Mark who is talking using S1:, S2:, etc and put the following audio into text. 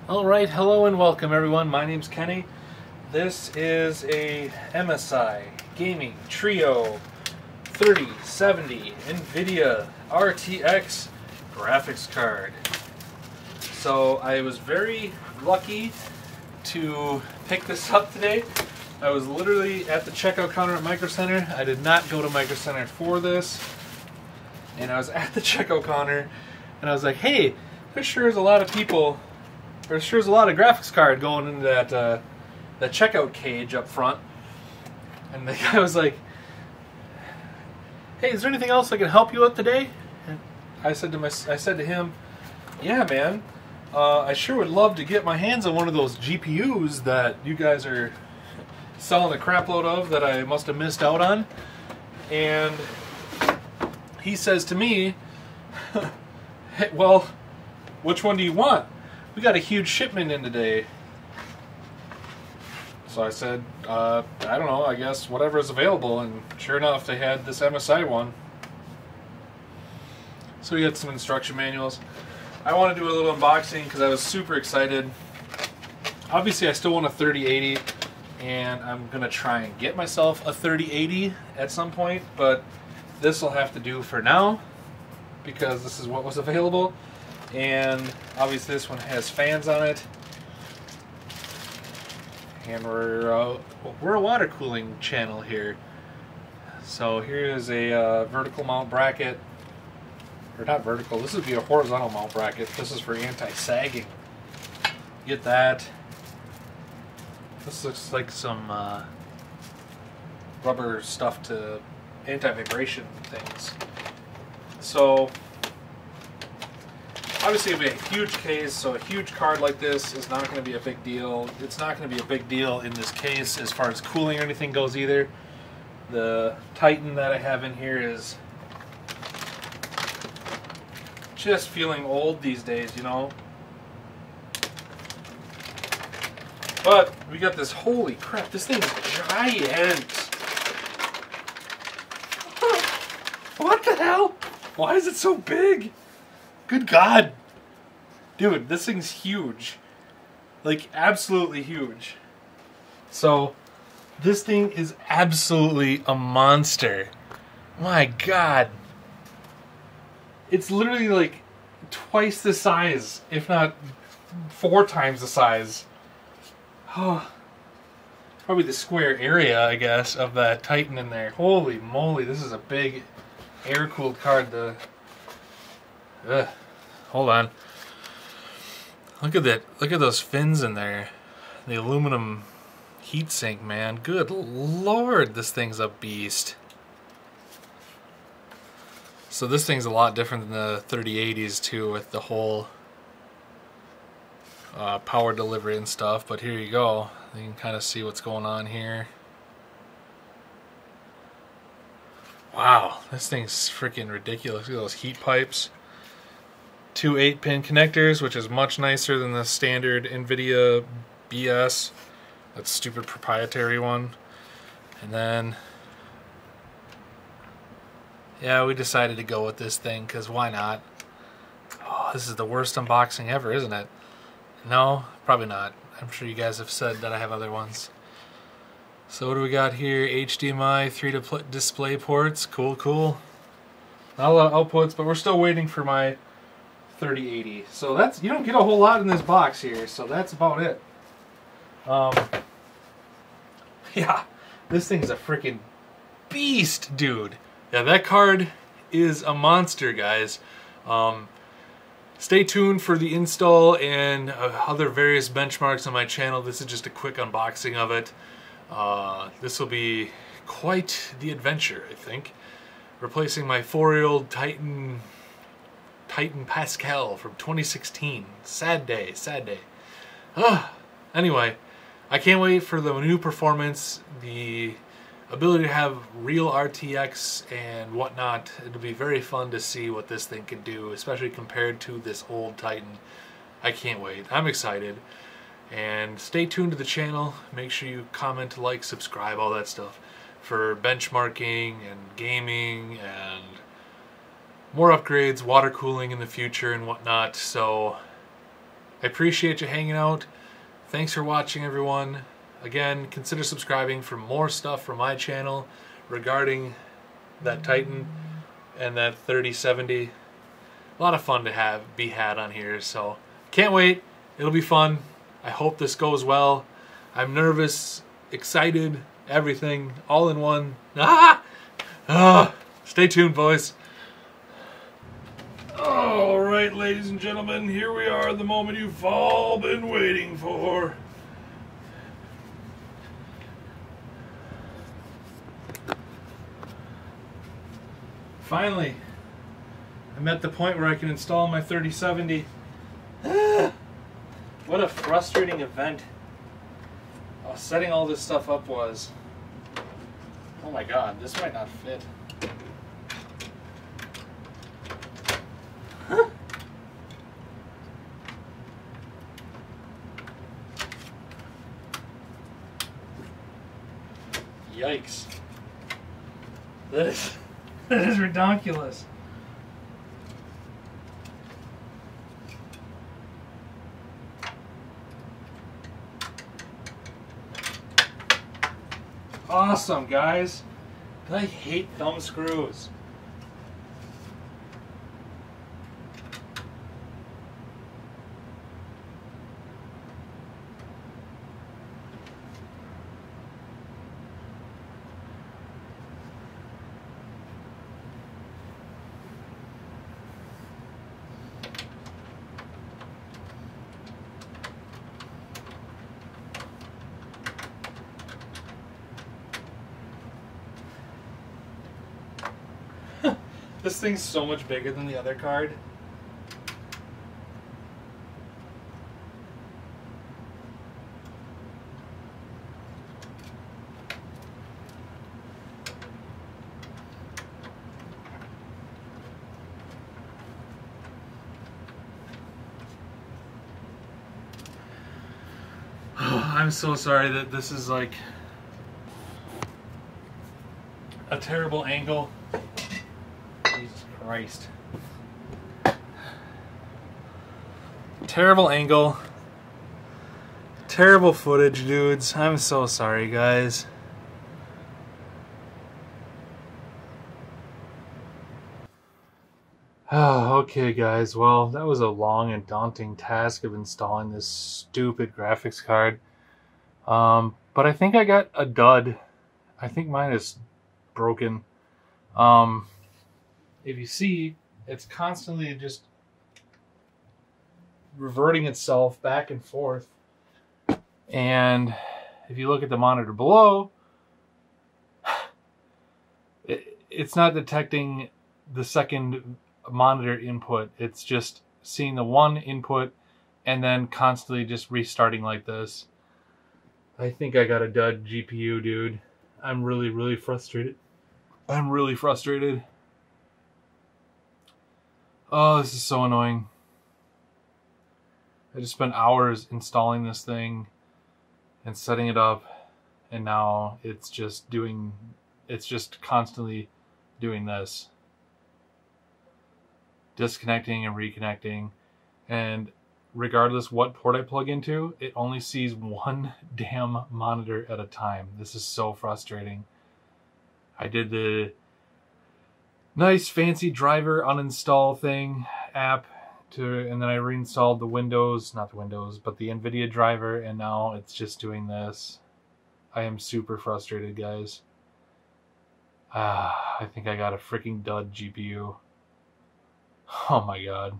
S1: Alright, hello and welcome everyone. My name's Kenny. This is a MSI Gaming Trio 3070 NVIDIA RTX graphics card. So I was very lucky to pick this up today. I was literally at the checkout counter at Micro Center. I did not go to Micro Center for this. And I was at the checkout counter and I was like, hey, there sure is a lot of people. There's sure is a lot of graphics card going into that checkout cage up front. And the guy was like, hey, is there anything else I can help you with today? And I said to him, yeah, man, I sure would love to get my hands on one of those GPUs that you guys are selling a crap load of that I must have missed out on. And he says to me, hey, well, which one do you want? We got a huge shipment in today. So I said, I don't know, I guess whatever is available. And sure enough, they had this MSI one. So we got some instruction manuals. I want to do a little unboxing because I was super excited. Obviously, I still want a 3080, and I'm going to try and get myself a 3080 at some point, but this will have to do for now because this is what was available. And obviously this one has fans on it, and we're a water cooling channel here. So here is a vertical mount bracket, or not vertical, this would be a horizontal mount bracket. This is for anti-sagging. Get that. This looks like some rubber stuff to anti-vibration things. So obviously it'll be a huge case, so a huge card like this is not going to be a big deal. It's not going to be a big deal in this case as far as cooling or anything goes either. The Titan that I have in here is just feeling old these days, you know. But we got this, holy crap, this thing is giant. What the hell? Why is it so big? Good God. Dude, this thing's huge. Like, absolutely huge. So, this thing is absolutely a monster. My God. It's literally like twice the size, if not 4 times the size. Oh, probably the square area, I guess, of that Titan in there. Holy moly, this is a big air-cooled card. Hold on. Look at that. Look at those fins in there. The aluminum heatsink, man. Good Lord, this thing's a beast. So this thing's a lot different than the 3080s too, with the whole power delivery and stuff. But here you go. You can kind of see what's going on here. Wow, this thing's freaking ridiculous. Look at those heat pipes. 2 8-pin connectors, which is much nicer than the standard NVIDIA BS. That stupid proprietary one. And then, yeah, we decided to go with this thing, because why not? Oh, this is the worst unboxing ever, isn't it? No, probably not. I'm sure you guys have said that I have other ones. So what do we got here? HDMI 3 display ports. Cool, cool. Not a lot of outputs, but we're still waiting for my 3080. So that's, you don't get a whole lot in this box here, so that's about it. Yeah, this thing's a freaking beast, dude. Yeah, that card is a monster, guys. Stay tuned for the install and other various benchmarks on my channel. This is just a quick unboxing of it. This will be quite the adventure, I think. Replacing my 4-year-old Titan Pascal from 2016. Sad day, sad day. Anyway, I can't wait for the new performance, the ability to have real RTX and whatnot. It'll be very fun to see what this thing can do, especially compared to this old Titan. I can't wait. I'm excited. And stay tuned to the channel. Make sure you comment, like, subscribe, all that stuff for benchmarking and gaming and more upgrades, water cooling in the future and whatnot. So I appreciate you hanging out. Thanks for watching, everyone. Again, consider subscribing for more stuff from my channel regarding that Titan and that 3070. A lot of fun to be had on here, so can't wait. It'll be fun. I hope this goes well. I'm nervous, excited, everything, all in one. Stay tuned, boys. All right, ladies and gentlemen, here we are, the moment you've all been waiting for. Finally, I'm at the point where I can install my 3070. What a frustrating event setting all this stuff up was. Oh my god, this might not fit. Yikes. That is ridiculous. Awesome, guys. I hate thumb screws. This thing's so much bigger than the other card. I'm so sorry that this is like a terrible angle. Jesus Christ. Terrible angle. Terrible footage, dudes. I'm so sorry, guys. Oh, okay, guys. Well, that was a long and daunting task of installing this stupid graphics card. But I think I got a dud. I think mine is broken. If you see, it's constantly just reverting itself back and forth. And if you look at the monitor below, it's not detecting the second monitor input. It's just seeing the one input and then constantly just restarting like this. I think I got a dud GPU, dude. I'm really, really frustrated. I'm really frustrated. Oh, this is so annoying. I just spent hours installing this thing and setting it up, and now it's just constantly doing this. Disconnecting and reconnecting, and regardless what port I plug into, it only sees one damn monitor at a time. This is so frustrating. I did the nice fancy driver uninstall thing app and then I reinstalled the Windows, not the Windows, but the NVIDIA driver, and now it's just doing this. I am super frustrated, guys. I think I got a freaking dud GPU. Oh my god.